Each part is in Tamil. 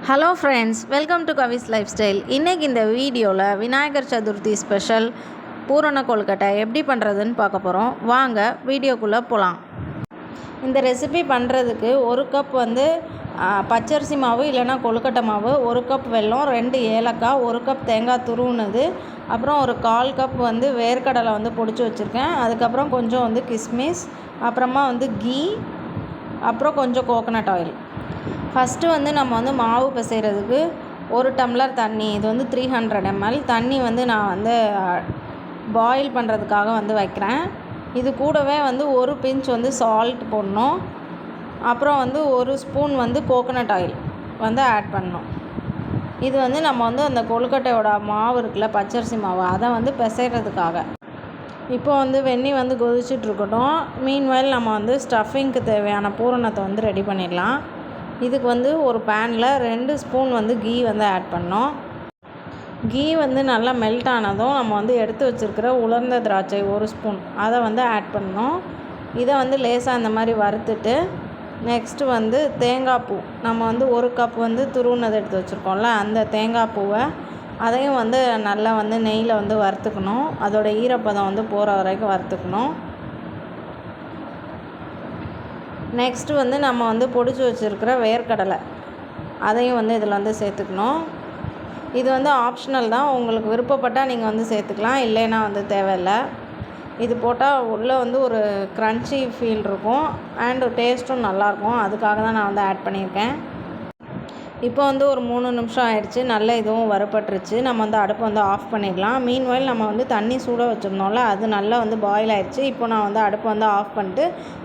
Hello friends, welcome to Swiss life style. இன்றைக்கி இந்த வீடியோவில் விநாயகர் சதுர்த்தி ஸ்பெஷல் பூரண கொழுக்கட்டை எப்படி பண்ணுறதுன்னு பார்க்க போகிறோம். வாங்க வீடியோக்குள்ளே போகலாம். இந்த ரெசிபி பண்ணுறதுக்கு 1 கப் பச்சரிசி மாவு இல்லைனா கொழுக்கட்டை மாவு, 1 கப் வெல்லம், 2 ஏலக்காய், 1 கப் தேங்காய் துருவுனது, அப்புறம் ஒரு 1/4 கப் வேர்க்கடலை பொடிச்சு வச்சுருக்கேன். அதுக்கப்புறம் கொஞ்சம் கிஸ்மிஸ், அப்புறமா கீ, அப்புறம் கொஞ்சம் கோகோனட் ஆயில். ஃபஸ்ட்டு நம்ம மாவு பிசைகிறதுக்கு 1 டம்ளர் தண்ணி, இது 300 ml தண்ணி நான் பாயில் பண்ணுறதுக்காக வைக்கிறேன். இது கூடவே 1 பிஞ்ச் சால்ட் போடணும். அப்புறம் 1 ஸ்பூன் கோகோனட் ஆயில் ஆட் பண்ணணும். இது நம்ம அந்த கொழுக்கட்டையோட மாவு இருக்குல்ல, பச்சரிசி மாவு, அதை பிசைகிறதுக்காக. இப்போ வெந்நீர் கொதிச்சிட்ருக்கட்டும். மீன்வைல் நம்ம ஸ்டஃபிங்க்கு தேவையான பூரணத்தை ரெடி பண்ணிடலாம். இதுக்கு ஒரு பேனில் 2 ஸ்பூன் கீ ஆட் பண்ணோம். கீ நல்லா மெல்ட் ஆனதும் நம்ம எடுத்து வச்சுருக்கிற உலர்ந்த திராட்சை 1 ஸ்பூன் அதை ஆட் பண்ணோம். இதை லேசாக இந்த மாதிரி வறுத்துட்டு, நெக்ஸ்ட்டு தேங்காய் பூ, நம்ம 1 கப் துருவுனது எடுத்து வச்சுருக்கோம்ல, அந்த தேங்காய் பூவை அதையும் நல்லா நெய்யில் வறுத்துக்கணும். அதோட ஈரப்பதம் போகிற வரைக்கும் வறுத்துக்கணும். நெக்ஸ்ட்டு நம்ம பொடிச்சு வச்சுருக்கிற வேர்க்கடலை அதையும் இதில் சேர்த்துக்கணும். இது ஆப்ஷனல் தான், உங்களுக்கு விருப்பப்பட்டால் நீங்கள் சேர்த்துக்கலாம், இல்லைன்னா தேவையில்லை. இது போட்டால் உள்ளே ஒரு க்ரன்ச்சி ஃபீல் இருக்கும் அண்டு டேஸ்ட்டும் நல்லாயிருக்கும். அதுக்காக தான் நான் ஆட் பண்ணியிருக்கேன். இப்போ ஒரு 3 நிமிஷம் ஆயிடுச்சு. நல்லா இதுவும் வறுபட்டுருச்சு. நம்ம அடுப்பை ஆஃப் பண்ணிடலாம். மீன்வைல் நம்ம தண்ணி சூட வச்சுருந்தோம்ல, அது நல்லா பாயில் ஆயிடுச்சு. இப்போ நான் அடுப்பை ஆஃப் பண்ணிட்டு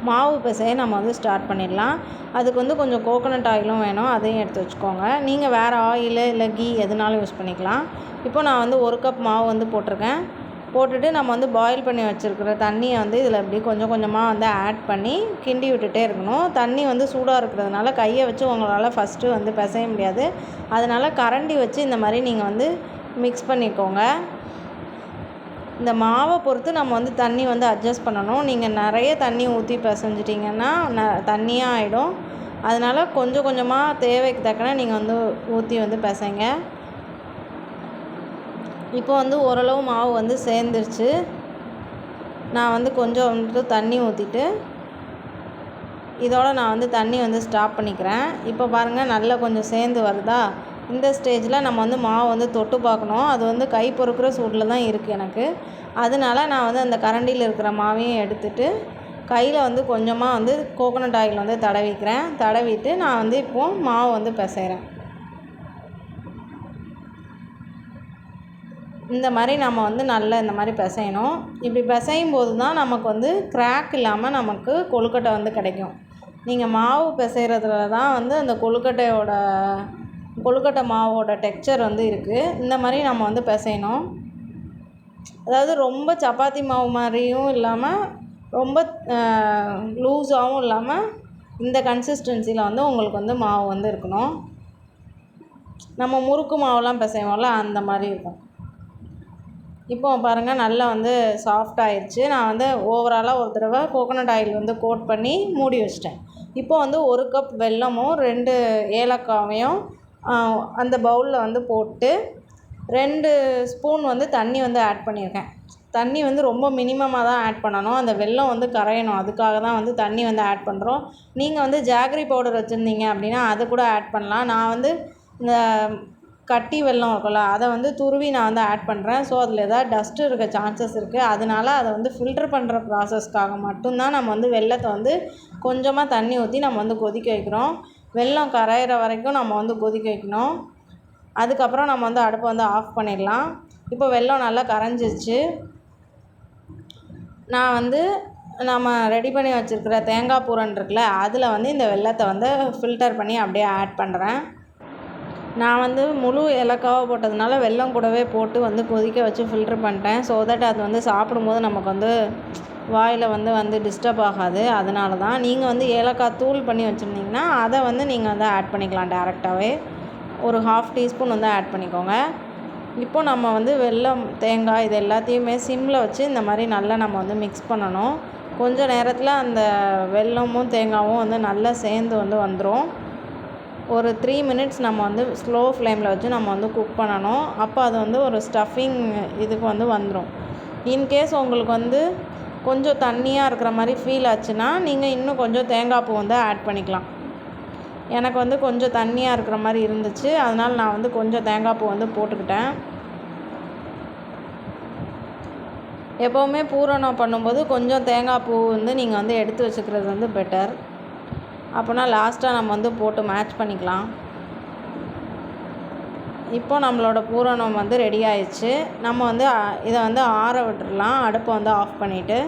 மாவு பிசைய நம்ம ஸ்டார்ட் பண்ணிடலாம். அதுக்கு கொஞ்சம் கோகோனட் ஆயிலும் வேணும், அதையும் எடுத்து வச்சுக்கோங்க. நீங்கள் வேறு ஆயில் இல்லை கீ எதுனாலும் யூஸ் பண்ணிக்கலாம். இப்போ நான் 1 கப் மாவு போட்டிருக்கேன். போட்டுட்டு நம்ம பாயில் பண்ணி வச்சுருக்கிற தண்ணியை இதில் இப்படி கொஞ்சம் கொஞ்சமாக ஆட் பண்ணி கிண்டி விட்டுட்டே இருக்கணும். தண்ணி சூடாக இருக்கிறதுனால கையை வச்சு உங்களால் ஃபஸ்ட்டு பிசைய முடியாது. அதனால் கரண்டி வச்சு இந்த மாதிரி நீங்கள் மிக்ஸ் பண்ணிக்கோங்க. இந்த மாவை பொறுத்து நம்ம தண்ணி அட்ஜஸ்ட் பண்ணணும். நீங்கள் நிறைய தண்ணி ஊற்றி பிசைஞ்சிட்டிங்கன்னா தண்ணியாக ஆகிடும். அதனால் கொஞ்சம் கொஞ்சமாக தேவைக்கு தக்கன நீங்கள் ஊற்றி பிசைங்க. இப்போ ஓரளவு மாவு சேர்ந்துருச்சு. நான் கொஞ்சம் தண்ணி ஊற்றிட்டு இதோட நான் தண்ணி ஸ்டாப் பண்ணிக்கிறேன். இப்போ பாருங்கள், நல்லா கொஞ்சம் சேர்ந்து வருதா? இந்த ஸ்டேஜில் நம்ம மாவு தொட்டு பார்க்கணும். அது கை பொறுக்கிற சூடில் தான் இருக்குது எனக்கு. அதனால நான் அந்த கரண்டியில் இருக்கிற மாவையும் எடுத்துட்டு கையில் கொஞ்சமாக கோகோனட் ஆயில் தடவிக்கிறேன். தடவிட்டு நான் இப்போது மாவு பிசைகிறேன். இந்த மாதிரி நம்ம நல்லா இந்த மாதிரி பிசையணும். இப்படி பிசையும் போது தான் நமக்கு கிராக் இல்லாமல் நமக்கு கொழுக்கட்டை கிடைக்கும். நீங்கள் மாவு பிசைகிறதுல தான் அந்த கொழுக்கட்டை மாவோட டெக்ஸ்சர் இருக்குது. இந்த மாதிரி நம்ம பிசையணும். அதாவது ரொம்ப சப்பாத்தி மாவு மாதிரியும் இல்லாமல் ரொம்ப லூஸாகவும் இல்லாமல் இந்த கன்சிஸ்டன்சியில் உங்களுக்கு மாவு இருக்கணும். நம்ம முறுக்கு மாவுலாம் பிசைவோம்ல, அந்த மாதிரி இருக்கும். இப்போ பாருங்கள், நல்லா சாஃப்ட் ஆயிடுச்சு. நான் ஓவராலாக ஒரு தடவை கோகோனட் ஆயில் கோட் பண்ணி மூடி வச்சிட்டேன். இப்போ 1 கப் வெல்லமும் 2 ஏலக்காவையும் அந்த பவுலில் போட்டு 2 ஸ்பூன் தண்ணி ஆட் பண்ணியிருக்கேன். தண்ணி ரொம்ப மினிமமாக தான் ஆட் பண்ணணும். அந்த வெல்லம் கரையணும். அதுக்காக தான் தண்ணி ஆட் பண்ணுறோம். நீங்கள் ஜாகரி பவுடர் வச்சுருந்தீங்க அப்படின்னா அதை கூட ஆட் பண்ணலாம். நான் இந்த கட்டி வெல்லம் இருக்குல்ல, அதை துருவி நான் ஆட் பண்ணுறேன். ஸோ அதில் ஏதாவது டஸ்ட்டு இருக்க சான்சஸ் இருக்குது. அதனால் அதை ஃபில்டர் பண்ணுற ப்ராசஸ்க்காக மட்டும்தான் நம்ம வெல்லத்தை கொஞ்சமாக தண்ணி ஊற்றி நம்ம கொதிக்க வைக்கிறோம். வெல்லம் கரையிற வரைக்கும் நம்ம கொதிக்க வைக்கணும். அதுக்கப்புறம் நம்ம அடுப்பை ஆஃப் பண்ணிடலாம். இப்போ வெல்லம் நல்லா கரைஞ்சிருச்சு. நான் நம்ம ரெடி பண்ணி வச்சுருக்கிற தேங்காய் பூரண் இருக்குல்ல, அதில் இந்த வெல்லத்தை ஃபில்டர் பண்ணி அப்படியே ஆட் பண்ணுறேன். நான் முழு ஏலக்காவை போட்டதுனால வெல்லம் கூடவே போட்டு கொதிக்க வச்சு ஃபில்ட்ரு பண்ணிட்டேன். ஸோ தட் அது சாப்பிடும்போது நமக்கு வாயில் டிஸ்டர்ப் ஆகாது. அதனால தான். நீங்கள் ஏலக்காய் தூள் பண்ணி வச்சுருந்தீங்கன்னா அதை நீங்கள் ஆட் பண்ணிக்கலாம் டேரெக்டாகவே. ஒரு 1/2 டீஸ்பூன் ஆட் பண்ணிக்கோங்க. இப்போ நம்ம வெல்லம், தேங்காய் இது எல்லாத்தையுமே சிம்மில் வச்சு இந்த மாதிரி நல்லா நம்ம மிக்ஸ் பண்ணணும். கொஞ்சம் நேரத்தில் அந்த வெல்லமும் தேங்காயும் நல்லா சேர்ந்து வந்துடும். ஒரு 3 மினிட்ஸ் நம்ம வந்து ஸ்லோ ஃப்ளேமில் வச்சு நம்ம வந்து குக் பண்ணணும். அப்போ அது வந்து ஒரு ஸ்டஃபிங் இதுக்கு வந்து வந்துடும். இன்கேஸ் உங்களுக்கு வந்து கொஞ்சம் தண்ணியாக இருக்கிற மாதிரி ஃபீல் ஆச்சுன்னா நீங்கள் இன்னும் கொஞ்சம் தேங்காய் பூ வந்து ஆட் பண்ணிக்கலாம். எனக்கு வந்து கொஞ்சம் தண்ணியாக இருக்கிற மாதிரி இருந்துச்சு, அதனால் நான் வந்து கொஞ்சம் தேங்காய் பூ வந்து போட்டுக்கிட்டேன். எப்போவுமே பூரணம் பண்ணும்போது கொஞ்சம் தேங்காய் பூ வந்து நீங்கள் வந்து எடுத்து வச்சுக்கிறது வந்து பெட்டர். அப்போனா லாஸ்ட்டாக நம்ம வந்து போட்டு மேட்ச் பண்ணிக்கலாம். இப்போ நம்மளோட பூரணம் வந்து ரெடி ஆயிடுச்சு. நம்ம வந்து இதை வந்து ஆற விட்டுடலாம். அடுப்பை வந்து ஆஃப் பண்ணிவிட்டு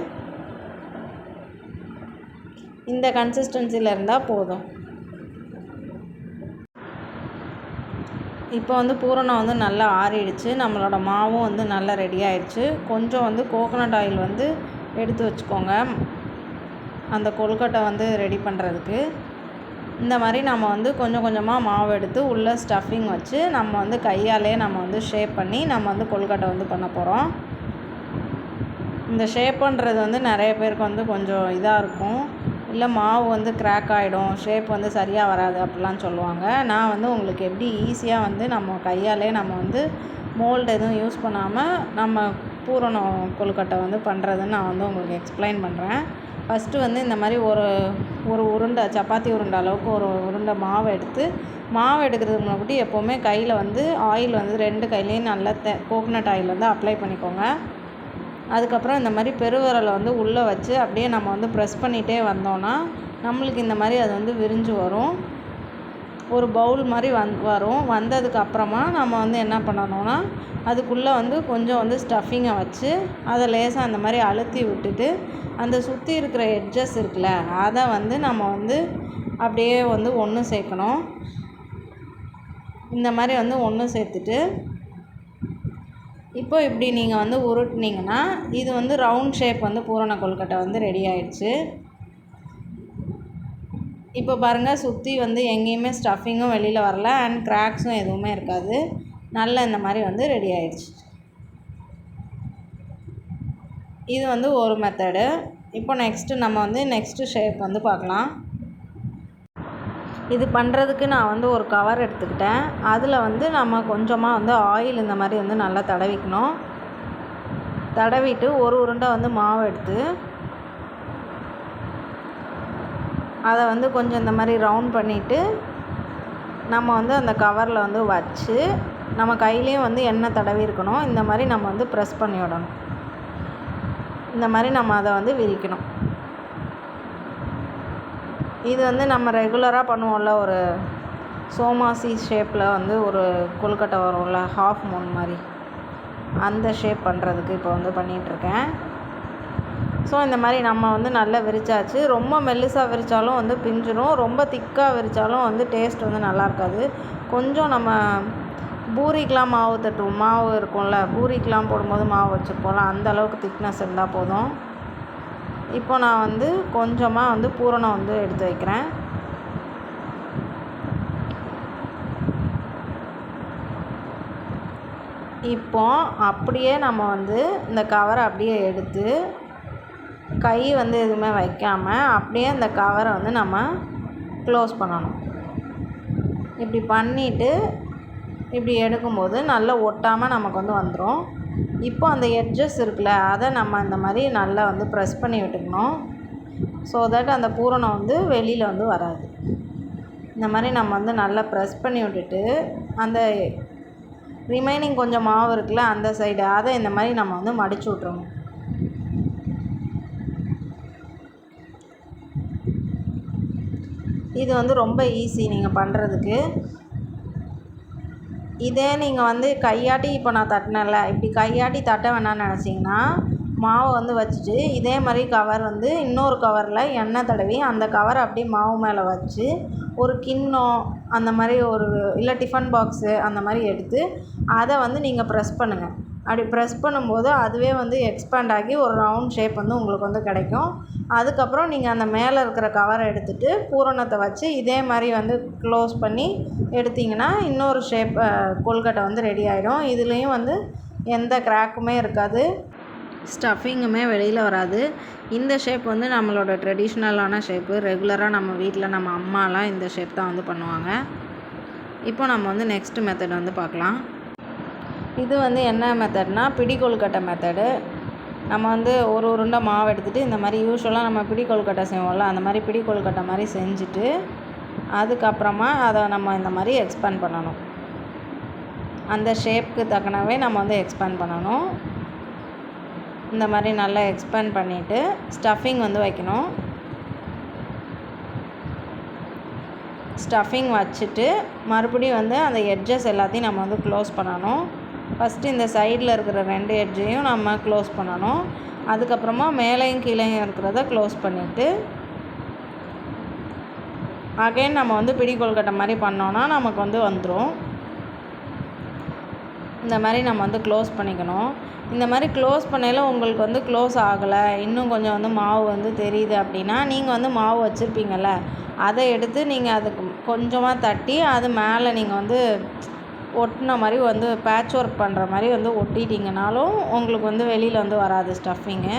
இந்த கன்சிஸ்டன்சியில் இருந்தால் போதும். இப்போ வந்து பூரணம் வந்து நல்லா ஆறிடுச்சு. நம்மளோட மாவும் வந்து நல்லா ரெடி ஆயிடுச்சு. கொஞ்சம் வந்து கோகோனட் ஆயில் வந்து எடுத்து வச்சுக்கோங்க அந்த கொழுக்கட்டை வந்து ரெடி பண்ணுறதுக்கு. இந்த மாதிரி நம்ம வந்து கொஞ்சம் கொஞ்சமாக மாவு எடுத்து உள்ளே ஸ்டஃபிங் வச்சு நம்ம வந்து கையாலே நம்ம வந்து ஷேப் பண்ணி நம்ம வந்து கொழுக்கட்டை வந்து பண்ண போகிறோம். இந்த ஷேப் பண்ணுறது வந்து நிறைய பேருக்கு வந்து கொஞ்சம் இதாக இருக்கும். இல்லை மாவு வந்து கிராக் ஆகிடும், ஷேப் வந்து சரியாக வராது அப்படிலாம் சொல்லுவாங்க. நான் வந்து உங்களுக்கு எப்படி ஈஸியாக வந்து நம்ம கையாலே நம்ம வந்து மோல்டு எதுவும் யூஸ் பண்ணாமல் நம்ம பூரணம் கொழுக்கட்டை வந்து பண்ணுறதுன்னு நான் வந்து உங்களுக்கு எக்ஸ்பிளைன் பண்ணுறேன். ஃபஸ்ட்டு வந்து இந்த மாதிரி ஒரு உருண்டை, சப்பாத்தி உருண்டை அளவுக்கு ஒரு உருண்டை மாவு எடுக்கிறதுக்கு முன்னாடி எப்போவுமே கையில் வந்து ஆயில் வந்து 2 கையிலையும் நல்லா கோகோனட் ஆயில் வந்து அப்ளை பண்ணிக்கோங்க. அதுக்கப்புறம் இந்த மாதிரி பெருவிரலை வந்து உள்ளே வச்சு அப்படியே நம்ம வந்து ப்ரெஸ் பண்ணிகிட்டே வந்தோன்னா நம்மளுக்கு இந்த மாதிரி அது வந்து விரிஞ்சு வரும். ஒரு பவுல் மாதிரி வரும். வந்ததுக்கு அப்புறமா நம்ம வந்து என்ன பண்ணணும்னா அதுக்குள்ளே வந்து கொஞ்சம் வந்து ஸ்டஃபிங்கை வச்சு அதை லேசாக அந்த மாதிரி அழுத்தி விட்டுட்டு அந்த சுற்றி இருக்கிற எட்ஜஸ் இருக்குல்ல அதை வந்து நம்ம வந்து அப்படியே வந்து ஒன்று சேர்க்கணும். இந்த மாதிரி வந்து ஒன்று சேர்த்துட்டு இப்போ இப்படி நீங்கள் வந்து உருட்டினீங்கன்னா இது வந்து ரவுண்ட் ஷேப் வந்து பூரண கொழுக்கட்டை வந்து ரெடி ஆயிடுச்சு. இப்போ பாருங்கள், சுற்றி வந்து எங்கேயுமே ஸ்டஃபிங்கும் வெளியில் வரல அண்ட் கிராக்ஸும் எதுவுமே இருக்காது. நல்லா இந்த மாதிரி வந்து ரெடி ஆயிடுச்சு. இது வந்து ஒரு மெத்தடு. இப்போ நம்ம வந்து நெக்ஸ்ட்டு ஷேப் வந்து பார்க்கலாம். இது பண்ணுறதுக்கு நான் வந்து ஒரு கவர் எடுத்துக்கிட்டேன். அதில் வந்து நம்ம கொஞ்சமாக வந்து ஆயில் இந்த மாதிரி வந்து நல்லா தடவிக்கணும். தடவிட்டு ஒரு உருண்டை வந்து மாவு எடுத்து அதை வந்து கொஞ்சம் இந்த மாதிரி ரவுண்ட் பண்ணிவிட்டு நம்ம வந்து அந்த கவரில் வந்து வச்சு நம்ம கையிலையும் வந்து எண்ணெய் தடவி இருக்கணும். இந்த மாதிரி நம்ம வந்து ப்ரெஸ் பண்ணி விடணும். இந்த மாதிரி நம்ம அதை வந்து விரிக்கணும். இது வந்து நம்ம ரெகுலராக பண்ணுவோம்ல, ஒரு சோமாசி ஷேப்பில் வந்து ஒரு கொழுக்கட்டை வரும்ல, ஹாஃப் மூன் மாதிரி, அந்த ஷேப் பண்ணுறதுக்கு இப்போ வந்து பண்ணிகிட்ருக்கேன். ஸோ இந்த மாதிரி நம்ம வந்து நல்லா விரிச்சாச்சு. ரொம்ப மெல்லிசாக விரித்தாலும் வந்து பிஞ்சிடும், ரொம்ப திக்காக விரித்தாலும் வந்து டேஸ்ட் வந்து நல்லா இருக்காது. கொஞ்சம் நம்ம பூரிக்கெலாம் மாவு இருக்கும்ல, பூரிக்கெலாம் போடும்போது மாவு வச்சுருப்போம்ல, அந்த அளவுக்கு திக்னஸ் இருந்தால் போதும். இப்போ நான் வந்து கொஞ்சமாக வந்து பூரணம் வந்து எடுத்து வைக்கிறேன். இப்போ அப்படியே நம்ம வந்து இந்த கவரை அப்படியே எடுத்து கை வந்து எதுவுமே வைக்காமல் அப்படியே இந்த கவரை வந்து நம்ம க்ளோஸ் பண்ணணும். இப்படி பண்ணிவிட்டு இப்படி எடுக்கும்போது நல்லா ஒட்டாமல் நமக்கு வந்து வந்துடும். இப்போ அந்த எட்ஜஸ் இருக்குல்ல, அதை நம்ம இந்த மாதிரி நல்லா வந்து ப்ரெஸ் பண்ணி விட்டுக்கணும். ஸோ தட் அந்த பூரணம் வந்து வெளியில் வந்து வராது. இந்த மாதிரி நம்ம வந்து நல்லா ப்ரெஸ் பண்ணி விட்டுட்டு அந்த ரிமைனிங் கொஞ்சம் மாவு இருக்குல்ல அந்த சைடு, அதை இந்த மாதிரி நம்ம வந்து மடித்து விட்றணும். இது வந்து ரொம்ப ஈஸி நீங்கள் பண்ணுறதுக்கு. இதே நீங்கள் வந்து கையாட்டி, இப்போ நான் தட்டினேன்ல, இப்படி கையாட்டி தட்ட வேணாம்னு நினச்சிங்கன்னா மாவை வந்து வச்சுட்டு இதே மாதிரி கவர் வந்து இன்னொரு கவரில் எண்ணெய் தடவி அந்த கவரை அப்படியே மாவு மேலே வச்சு ஒரு கிண்ணம் அந்த மாதிரி இல்லை டிஃபன் பாக்ஸு அந்த மாதிரி எடுத்து அதை வந்து நீங்கள் ப்ரெஸ் பண்ணுங்கள். அப்படி ப்ரெஸ் பண்ணும்போது அதுவே வந்து எக்ஸ்பேண்ட் ஆகி ஒரு ரவுண்ட் ஷேப் வந்து உங்களுக்கு வந்து கிடைக்கும். அதுக்கப்புறம் நீங்கள் அந்த மேலே இருக்கிற கவரை எடுத்துகிட்டு பூரணத்தை வச்சு இதே மாதிரி வந்து க்ளோஸ் பண்ணி எடுத்திங்கன்னா இன்னொரு ஷேப் கொழுக்கட்டை வந்து ரெடி ஆகிடும். இதுலேயும் வந்து எந்த கிராக்குமே இருக்காது, ஸ்டஃபிங்குமே வெளியில் வராது. இந்த ஷேப் வந்து நம்மளோட ட்ரெடிஷ்னலான ஷேப்பு. ரெகுலராக நம்ம வீட்டில் நம்ம அம்மாலாம் இந்த ஷேப் தான் வந்து பண்ணுவாங்க. இப்போ நம்ம வந்து நெக்ஸ்ட் மெத்தட் வந்து பார்க்கலாம். இது வந்து என்ன மெத்தட்னா பிடி கொழுக்கட்டை மெத்தடு. நம்ம வந்து ஒரு உருண்டை மாவு எடுத்துகிட்டு இந்த மாதிரி யூஸ்வலாக நம்ம பிடி கொழுக்கட்டை செய்வோம்ல, அந்த மாதிரி பிடி கொழுக்கட்டை மாதிரி செஞ்சுட்டு அதுக்கப்புறமா அதை நம்ம இந்த மாதிரி எக்ஸ்பேண்ட் பண்ணணும். அந்த ஷேப்புக்கு தக்கனவே நம்ம வந்து எக்ஸ்பேண்ட் பண்ணணும். இந்த மாதிரி நல்லா எக்ஸ்பேண்ட் பண்ணிவிட்டு ஸ்டஃபிங் வந்து வைக்கணும். ஸ்டஃபிங் வச்சுட்டு மறுபடியும் வந்து அந்த எட்ஜஸ் எல்லாத்தையும் நம்ம வந்து க்ளோஸ் பண்ணணும். ஃபஸ்ட்டு இந்த சைடில் இருக்கிற 2 எட்ஜையும் நம்ம க்ளோஸ் பண்ணணும். அதுக்கப்புறமா மேலேயும் கீழேயும் இருக்கிறத க்ளோஸ் பண்ணிவிட்டு அகைன் நம்ம வந்து பிடி கொழுக்கட்டை மாதிரி பண்ணோன்னா நமக்கு வந்து வந்துடும். இந்த மாதிரி நம்ம வந்து க்ளோஸ் பண்ணிக்கணும். இந்த மாதிரி க்ளோஸ் பண்ணையில் உங்களுக்கு வந்து க்ளோஸ் ஆகலை, இன்னும் கொஞ்சம் வந்து மாவு வந்து தெரியுது அப்படின்னா நீங்கள் வந்து மாவு வச்சுருப்பீங்கள்ல, அதை எடுத்து நீங்கள் அதுக்கு கொஞ்சமாக தட்டி அது மேலே நீங்கள் வந்து ஒட்டின மாதிரி வந்து பேட்ச் ஒர்க் பண்ணுற மாதிரி வந்து ஒட்டிட்டிங்கனாலும் உங்களுக்கு வந்து வெளியில் வந்து வராது ஸ்டஃபிங்கு.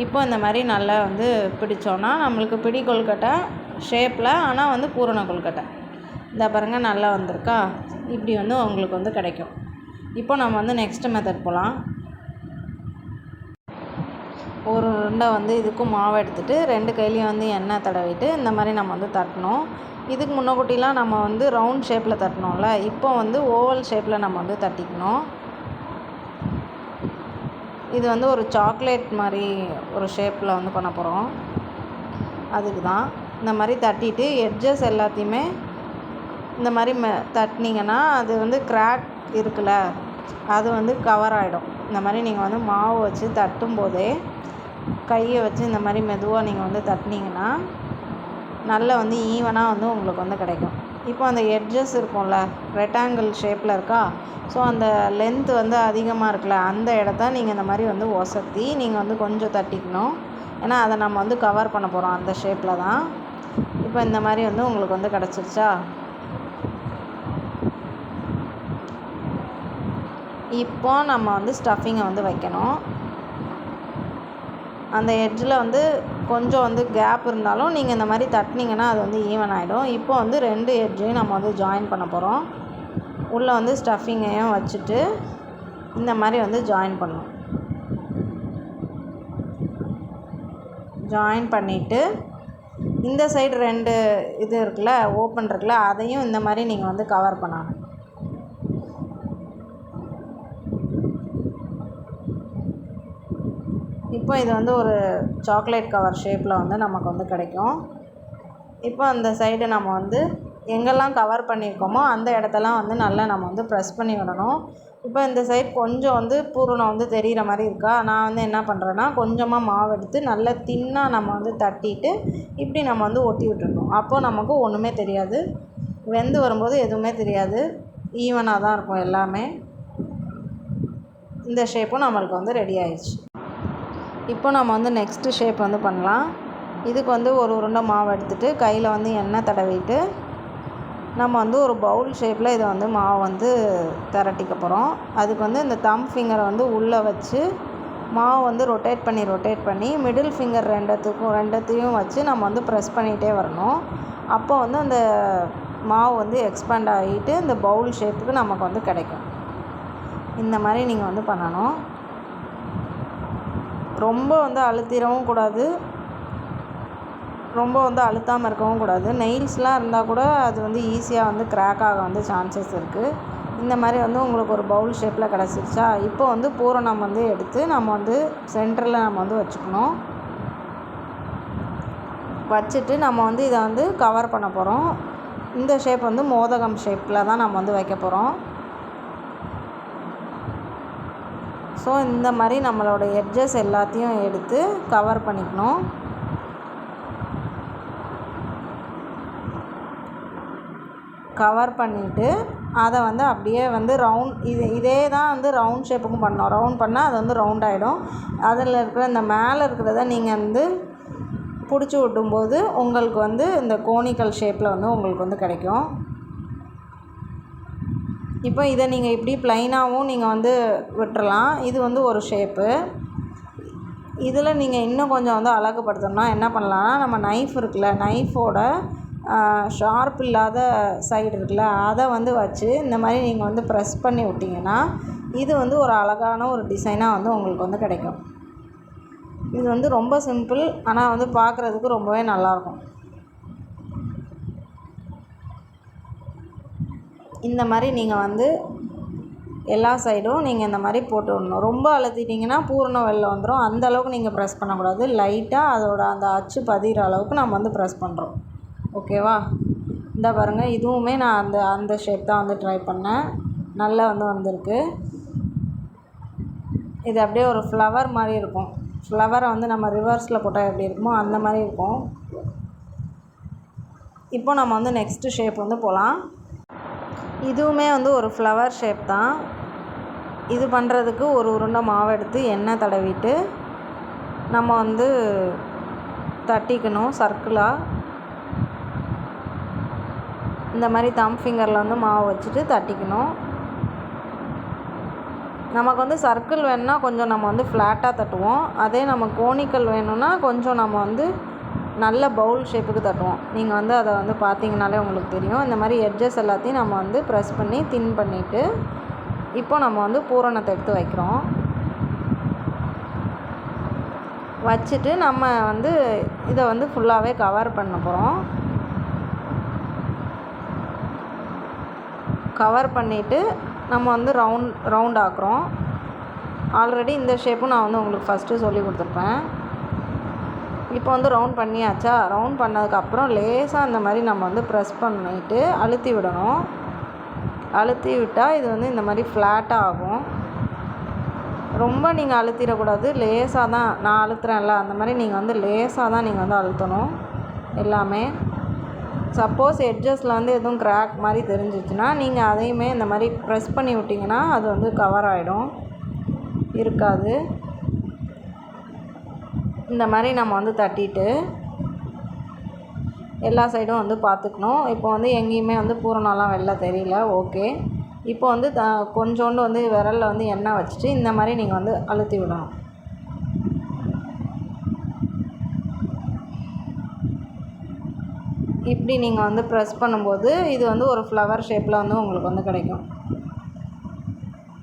இப்போ இந்த மாதிரி நல்லா வந்து பிடிச்சோன்னா நம்மளுக்கு பிடி கொழுக்கட்டை ஷேப்பில், ஆனால் வந்து பூரண கொழுக்கட்டை இந்த பாருங்கள் நல்லா வந்திருக்கா, இப்படி வந்து உங்களுக்கு வந்து கிடைக்கும். இப்போ நம்ம வந்து நெக்ஸ்ட் மெத்தட் போகலாம். ஒரு உருண்டை வந்து இதுக்கும் மாவு எடுத்துகிட்டு 2 கையிலையும் வந்து எண்ணெய் தடவிட்டு இந்த மாதிரி நம்ம வந்து தட்டணும். இதுக்கு முன்னக்கூட்டிலாம் நம்ம வந்து ரவுண்ட் ஷேப்பில் தட்டணும்ல, இப்போ வந்து ஓவல் ஷேப்பில் நம்ம வந்து தட்டிக்கணும். இது வந்து ஒரு சாக்லேட் மாதிரி ஒரு ஷேப்பில் வந்து பண்ண போகிறோம். அதுக்கு தான் இந்த மாதிரி தட்டிட்டு எட்ஜஸ் எல்லாத்தையுமே இந்த மாதிரி தட்டினீங்கன்னா அது வந்து கிராக் இருக்குல்ல, அது வந்து கவர் ஆகிடும். இந்த மாதிரி நீங்கள் வந்து மாவு வச்சு தட்டும் போதே கையை வச்சு இந்த மாதிரி மெதுவாக நீங்கள் வந்து தட்டினீங்கன்னா நல்லா வந்து ஈவனாக வந்து உங்களுக்கு வந்து கிடைக்கும். இப்போ அந்த எட்ஜஸ் இருக்கும்ல, ரெக்டாங்கிள் ஷேப்பில் இருக்கா, ஸோ அந்த லென்த்து வந்து அதிகமாக இருக்குல்ல, அந்த இடத்த நீங்கள் இந்த மாதிரி வந்து ஒசத்தி நீங்கள் வந்து கொஞ்சம் தட்டிக்கணும். ஏன்னா அதை நம்ம வந்து கவர் பண்ண போகிறோம் அந்த ஷேப்பில் தான். இப்போ இந்த மாதிரி வந்து உங்களுக்கு வந்து கிடச்சிருச்சா. இப்போ நம்ம வந்து ஸ்டஃபிங்கை வந்து வைக்கணும். அந்த எட்ஜில் வந்து கொஞ்சம் வந்து கேப் இருந்தாலும் நீங்கள் இந்த மாதிரி தட்டினீங்கன்னா அது வந்து ஈவன் ஆகிடும். இப்போ வந்து 2 எட்ஜையும் நம்ம வந்து ஜாயின் பண்ண போகிறோம். உள்ளே வந்து ஸ்டஃபிங்கையும் வச்சுட்டு இந்த மாதிரி வந்து ஜாயின் பண்ணணும். ஜாயின் பண்ணிவிட்டு இந்த சைடு 2 இது இருக்குல்ல, ஓப்பன் இருக்குல்ல, அதையும் இந்த மாதிரி நீங்கள் வந்து கவர் பண்ணணும். இப்போ இது வந்து ஒரு சாக்லேட் கவர் ஷேப்பில் வந்து நமக்கு வந்து கிடைக்கும். இப்போ அந்த சைடு நம்ம வந்து எங்கெல்லாம் கவர் பண்ணியிருக்கோமோ அந்த இடத்தெல்லாம் வந்து நல்லா நம்ம வந்து ப்ரெஸ் பண்ணி விடணும். இப்போ இந்த சைடு கொஞ்சம் வந்து பூரணம் வந்து தெரிகிற மாதிரி இருக்கா, நான் வந்து என்ன பண்ணுறேன்னா கொஞ்சமாக மாவு எடுத்து நல்லா தின்னாக நம்ம வந்து தட்டிட்டு இப்படி நம்ம வந்து ஒட்டி விட்டுடணும். அப்போது நமக்கு ஒன்றுமே தெரியாது, வெந்து வரும்போது எதுவுமே தெரியாது, ஈவனாக தான் இருக்கும் எல்லாமே. இந்த ஷேப்பும் நம்மளுக்கு வந்து ரெடி ஆயிடுச்சு. இப்போ நம்ம வந்து நெக்ஸ்ட்டு ஷேப் வந்து பண்ணலாம். இதுக்கு வந்து ஒரு உருண்டை மாவு எடுத்துகிட்டு கையில் வந்து எண்ணெய் தடவிட்டு நம்ம வந்து ஒரு பவுல் ஷேப்பில் இதை வந்து மாவு வந்து திரட்டிக்க போகிறோம். அதுக்கு வந்து இந்த தம் ஃபிங்கரை வந்து உள்ளே வச்சு மாவு வந்து ரொட்டேட் பண்ணி மிடில் ஃபிங்கர் ரெண்டத்தையும் வச்சு நம்ம வந்து ப்ரெஸ் பண்ணிகிட்டே வரணும். அப்போ வந்து அந்த மாவு வந்து எக்ஸ்பேண்ட் ஆகிட்டு இந்த பவுல் ஷேப்புக்கு நமக்கு வந்து கிடைக்கும். இந்த மாதிரி நீங்கள் வந்து பண்ணணும். ரொம்ப வந்து அழுத்திடவும் கூடாது, ரொம்ப வந்து அழுத்தாமல் இருக்கவும் கூடாது. நெயில்ஸ்லாம் இருந்தால் கூட அது வந்து ஈஸியாக வந்து கிராக் ஆக வந்து சான்சஸ் இருக்குது. இந்த மாதிரி வந்து உங்களுக்கு ஒரு பவுல் ஷேப்பில் கிடச்சிருச்சா. இப்போ வந்து பூரணம் வந்து எடுத்து நம்ம வந்து சென்டரில் நம்ம வந்து வச்சுக்கணும். வச்சுட்டு நம்ம வந்து இதை வந்து கவர் பண்ண போகிறோம். இந்த ஷேப் வந்து மோதகம் ஷேப்பில் தான் நம்ம வந்து வைக்க போகிறோம். ஸோ இந்த மாதிரி நம்மளோட எட்ஜஸ் எல்லாத்தையும் எடுத்து கவர் பண்ணிக்கணும். கவர் பண்ணிவிட்டு அதை வந்து அப்படியே வந்து ரவுண்ட் இதே தான் வந்து ரவுண்ட் ஷேப்புக்கும் பண்ணோம். ரவுண்ட் பண்ணால் அது வந்து ரவுண்ட் ஆகிடும். அதில் இருக்கிற இந்த மேலே இருக்கிறத நீங்கள் வந்து பிடிச்சி விட்டும்போது உங்களுக்கு வந்து இந்த கோனிக்கல் ஷேப்பில் வந்து உங்களுக்கு வந்து கிடைக்கும். இப்போ இதை நீங்கள் இப்படி ப்ளைனாகவும் நீங்கள் வந்து விட்டுறலாம். இது வந்து ஒரு ஷேப்பு. இதில் நீங்கள் இன்னும் கொஞ்சம் வந்து அழகுபடுத்தணும்னா என்ன பண்ணலான்னா, நம்ம நைஃப் இருக்குல்ல, நைஃபோட ஷார்ப் இல்லாத சைடு இருக்குல்ல, அதை வந்து வச்சு இந்த மாதிரி நீங்கள் வந்து ப்ரெஸ் பண்ணி விட்டிங்கன்னா இது வந்து ஒரு அழகான ஒரு டிசைனாக வந்து உங்களுக்கு வந்து கிடைக்கும். இது வந்து ரொம்ப சிம்பிள், ஆனால் வந்து பார்க்குறதுக்கு ரொம்பவே நல்லாயிருக்கும். இந்த மாதிரி நீங்கள் வந்து எல்லா சைடும் நீங்கள் இந்த மாதிரி போட்டு விடணும். ரொம்ப அழுத்திட்டிங்கன்னா பூரணம் வெளில வந்துடும். அந்த அளவுக்கு நீங்கள் ப்ரெஸ் பண்ணக்கூடாது. லைட்டாக அதோட அந்த அச்சு பதிகிற அளவுக்கு நம்ம வந்து ப்ரெஸ் பண்ணுறோம். ஓகேவா? இந்த பாருங்கள், இதுவுமே நான் அந்த ஷேப் தான் வந்து ட்ரை பண்ணேன். நல்லா வந்து வந்திருக்கு. இது அப்படியே ஒரு ஃப்ளவர் மாதிரி இருக்கும். ஃப்ளவரை வந்து நம்ம ரிவர்ஸில் போட்டால் எப்படி இருக்குமோ அந்த மாதிரி இருக்கும். இப்போ நம்ம வந்து நெக்ஸ்ட்டு ஷேப் வந்து போகலாம். இதுவுமே வந்து ஒரு ஃப்ளவர் ஷேப் தான். இது பண்ணுறதுக்கு ஒரு உருண்டை மாவு எடுத்து எண்ணெய் தடவிட்டு நம்ம வந்து தட்டிக்கணும் சர்க்கிளாக. இந்த மாதிரி தம் ஃபிங்கரில் வந்து மாவு வச்சுட்டு தட்டிக்கணும். நமக்கு வந்து சர்க்கிள் வேணும்னா கொஞ்சம் நம்ம வந்து ஃப்ளாட்டாக தட்டுவோம். அதே நம்ம கோனிக்கல் வேணும்னா கொஞ்சம் நம்ம வந்து நல்ல பவுல் ஷேப்புக்கு தட்டுவோம். நீங்கள் வந்து அதை வந்து பார்த்தீங்கனாலே உங்களுக்கு தெரியும். இந்த மாதிரி எட்ஜஸ் எல்லாத்தையும் நம்ம வந்து ப்ரெஸ் பண்ணி தின் பண்ணிவிட்டு இப்போ நம்ம வந்து பூரணத்தை எடுத்து வைக்கிறோம். வச்சுட்டு நம்ம வந்து இதை வந்து ஃபுல்லாகவே கவர் பண்ண போகிறோம். கவர் பண்ணிவிட்டு நம்ம வந்து ரவுண்ட் ஆக்குறோம். ஆல்ரெடி இந்த ஷேப்பும் நான் வந்து உங்களுக்கு ஃபஸ்ட்டு சொல்லி கொடுத்துருப்பேன். இப்போ வந்து ரவுண்ட் பண்ணியாச்சா? ரவுண்ட் பண்ணதுக்கப்புறம் லேசாக அந்த மாதிரி நம்ம வந்து ப்ரெஸ் பண்ணிவிட்டு அழுத்தி விடணும். அழுத்தி விட்டால் இது வந்து இந்த மாதிரி ஃப்ளாட்டாக ஆகும். ரொம்ப நீங்கள் அழுத்திடக்கூடாது. லேசாக தான் நான் அழுத்துறேன்ல, அந்த மாதிரி நீங்கள் வந்து லேசாக தான் நீங்கள் வந்து அழுத்தணும் எல்லாமே. சப்போஸ் எட்ஜஸில் வந்து எதுவும் கிராக் மாதிரி தெரிஞ்சிச்சுன்னா நீங்கள் அதையுமே இந்த மாதிரி ப்ரெஸ் பண்ணி விட்டிங்கன்னா அது வந்து கவர் ஆகிடும், இருக்காது. இந்த மாதிரி நம்ம வந்து தட்டிட்டு எல்லா சைடும் வந்து பார்த்துக்கணும். இப்போ வந்து எங்கேயுமே வந்து பூரணம்லாம் வெளில தெரியல. ஓகே. இப்போ வந்து கொஞ்சோண்டு வந்து விரலில் வந்து எண்ணெய் வச்சுட்டு இந்த மாதிரி நீங்கள் வந்து அழுத்தி விடணும். இப்படி நீங்கள் வந்து ப்ரெஸ் பண்ணும்போது இது வந்து ஒரு ஃப்ளவர் ஷேப்பில் வந்து உங்களுக்கு வந்து கிடைக்கும்.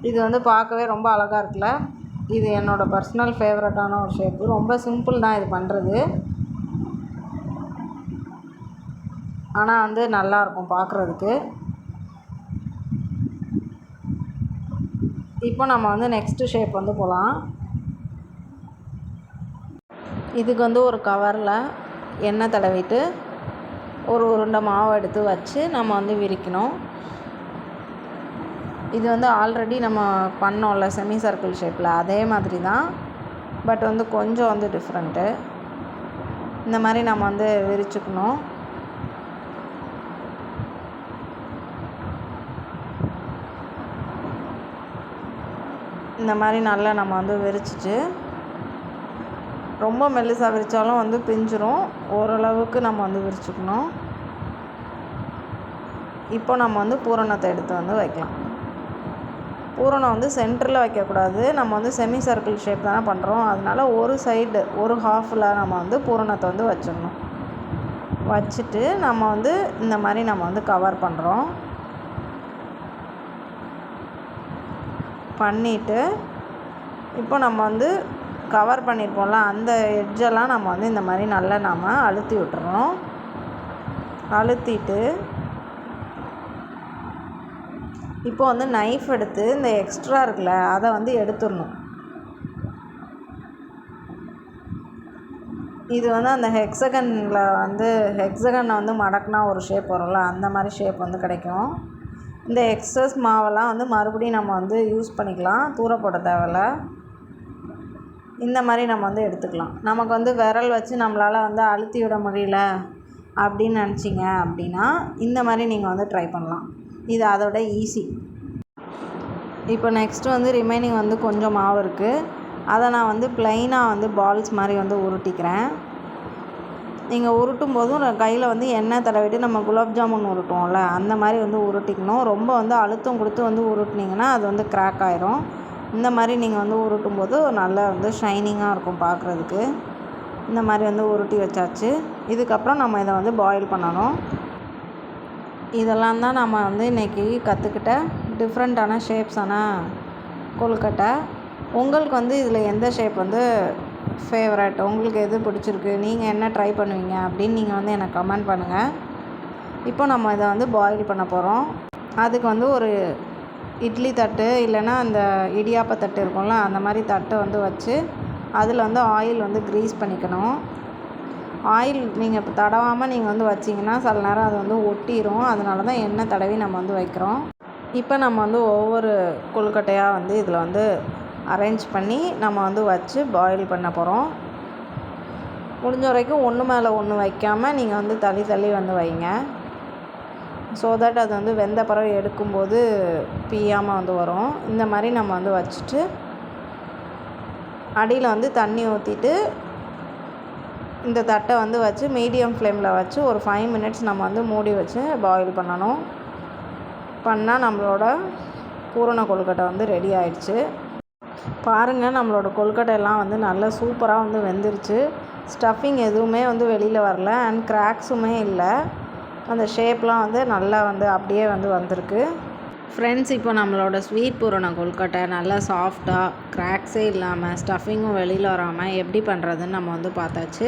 இது வந்து பார்க்கவே ரொம்ப அழகாக இருக்குல்ல. இது என்னோடய பர்சனல் ஃபேவரட்டான ஒரு ஷேப்பு. ரொம்ப சிம்பிள் தான் இது பண்ணுறது, ஆனால் வந்து நல்லாயிருக்கும் பார்க்குறதுக்கு. இப்போ நம்ம வந்து நெக்ஸ்ட்டு ஷேப் வந்து போகலாம். இதுக்கு வந்து ஒரு கவரில் எண்ணெய் தடவிட்டு ஒரு உருண்டை மாவு எடுத்து வச்சு நம்ம வந்து விரிக்கணும். இது வந்து ஆல்ரெடி நம்ம பண்ணோம்ல செமி சர்க்கிள் ஷேப்பில், அதே மாதிரி தான். பட் வந்து கொஞ்சம் வந்து டிஃப்ரெண்ட்டு. இந்த மாதிரி நம்ம வந்து விரிச்சுக்கணும். இந்த மாதிரி நல்லா நம்ம வந்து விரிச்சிட்டு, ரொம்ப மெல்லிசாக விரித்தாலும் வந்து பிஞ்சிரும். ஓரளவுக்கு நம்ம வந்து விரிச்சுக்கணும். இப்போ நம்ம வந்து பூரணத்தை எடுத்து வந்து வைக்கலாம். பூரணம் வந்து சென்டரில் வைக்கக்கூடாது. நம்ம வந்து செமி சர்க்கிள் ஷேப் தானே பண்ணுறோம். அதனால் ஒரு சைடு ஒரு ஹாஃபில் நம்ம வந்து பூரணத்தை வந்து வச்சிடணும். வச்சுட்டு நம்ம வந்து இந்த மாதிரி நம்ம வந்து கவர் பண்ணுறோம். பண்ணிவிட்டு இப்போ நம்ம வந்து கவர் பண்ணியிருப்போம்ல, அந்த எட்ஜெல்லாம் நம்ம வந்து இந்த மாதிரி நல்லா நாம் அழுத்தி விட்டுறோம். அழுத்திட்டு இப்போ வந்து நைஃப் எடுத்து இந்த எக்ஸ்ட்ரா இருக்குல்ல அதை வந்து எடுத்துடணும். இது வந்து அந்த ஹெக்ஸகனை வந்து மடக்குனா ஒரு ஷேப் வரும்ல, அந்த மாதிரி ஷேப் வந்து கிடைக்கும். இந்த எக்ஸஸ் மாவெல்லாம் வந்து மறுபடியும் நம்ம வந்து யூஸ் பண்ணிக்கலாம், தூர போட தேவையில்ல. இந்த மாதிரி நம்ம வந்து எடுத்துக்கலாம். நமக்கு வந்து விரல் வச்சு நம்மளால் வந்து அழுத்தி விட முடியல அப்படின்னு நினச்சிங்க அப்படின்னா இந்த மாதிரி நீங்கள் வந்து ட்ரை பண்ணலாம். இது அதோட ஈஸி. இப்போ நெக்ஸ்ட்டு வந்து ரிமைனிங் வந்து கொஞ்சம் மாவு இருக்குது. அதை நான் வந்து ப்ளைனாக வந்து பால்ஸ் மாதிரி வந்து உருட்டிக்கிறேன். நீங்கள் உருட்டும் போதும் கையில் வந்து எண்ணெய் தடவிட்டு நம்ம குலாப் ஜாமுன் உருட்டுவோம்ல, அந்த மாதிரி வந்து உருட்டிக்கணும். ரொம்ப வந்து அழுத்தம் கொடுத்து வந்து உருட்டினீங்கன்னா அது வந்து கிராக் ஆயிரும். இந்த மாதிரி நீங்கள் வந்து உருட்டும் போது நல்லா வந்து ஷைனிங்காக இருக்கும் பார்க்குறதுக்கு. இந்த மாதிரி வந்து உருட்டி வச்சாச்சு. இதுக்கப்புறம் நம்ம இதை வந்து பாயில் பண்ணணும். இதெல்லாம் தான் நம்ம வந்து இன்றைக்கி கற்றுக்கிட்ட டிஃப்ரெண்ட்டான ஷேப்ஸான கொழுக்கட்டை. உங்களுக்கு வந்து இதில் எந்த ஷேப் வந்து ஃபேவரட், உங்களுக்கு எது பிடிச்சிருக்கு, நீங்கள் என்ன ட்ரை பண்ணுவீங்க அப்படின்னு நீங்கள் வந்து எனக்கு கமெண்ட் பண்ணுங்கள். இப்போ நம்ம இதை வந்து பாயில் பண்ண போகிறோம். அதுக்கு வந்து ஒரு இட்லி தட்டு இல்லைன்னா அந்த இடியாப்ப தட்டு இருக்கும்ல, அந்த மாதிரி தட்டை வந்து வச்சு அதில் வந்து ஆயில் வந்து க்ரீஸ் பண்ணிக்கணும். ஆயில் நீங்கள் இப்போ தடவாமல் நீங்கள் வந்து வச்சிங்கன்னா சில நேரம் அது வந்து ஒட்டிடும். அதனால தான் எண்ணெய் தடவி நம்ம வந்து வைக்கிறோம். இப்போ நம்ம வந்து ஒவ்வொரு கொழுக்கட்டையாக வந்து இதில் வந்து அரேஞ்ச் பண்ணி நம்ம வந்து வச்சு பாயில் பண்ண போகிறோம். முடிஞ்ச வரைக்கும் ஒன்று மேலே ஒன்று வைக்காமல் நீங்கள் வந்து தள்ளி தள்ளி வந்து வைங்க. ஸோ தட் அது வந்து வெந்த பிறகு எடுக்கும்போது பிய்யாமல் வந்து வரும். இந்த மாதிரி நம்ம வந்து வச்சுட்டு அடியில் வந்து தண்ணி ஊற்றிட்டு இந்த தட்டை வந்து வச்சு மீடியம் ஃப்ளேமில் வச்சு ஒரு 5 மினிட்ஸ் நம்ம வந்து மூடி வச்சு பாயில் பண்ணணும். பண்ணால் நம்மளோட பூரண கொழுக்கட்டை வந்து ரெடி ஆயிடுச்சு. பாருங்கள், நம்மளோட கொழுக்கட்டையெல்லாம் வந்து நல்லா சூப்பராக வந்து வெந்துருச்சு. ஸ்டஃபிங் எதுவுமே வந்து வெளியில் வரல அண்ட் கிராக்ஸுமே இல்லை. அந்த ஷேப்லாம் வந்து நல்லா வந்து அப்படியே வந்து வந்திருக்கு. ஃப்ரெண்ட்ஸ், இப்போ நம்மளோட ஸ்வீட் பூரண கொழுக்கட்டை நல்லா சாஃப்டாக கிராக்ஸே இல்லாமல் ஸ்டஃபிங்கும் வெளியில் வராமல் எப்படி பண்ணுறதுன்னு நம்ம வந்து பார்த்தாச்சு.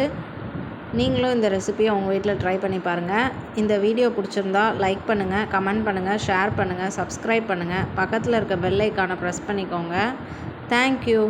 நீங்களும் இந்த ரெசிபியை உங்கள் வீட்டில் ட்ரை பண்ணி பாருங்கள். இந்த வீடியோ பிடிச்சிருந்தா லைக் பண்ணுங்கள், கமெண்ட் பண்ணுங்கள், ஷேர் பண்ணுங்கள், சப்ஸ்கிரைப் பண்ணுங்கள். பக்கத்தில் இருக்க பெல் ஐக்கானை ப்ரெஸ் பண்ணிக்கோங்க. தேங்க்யூ.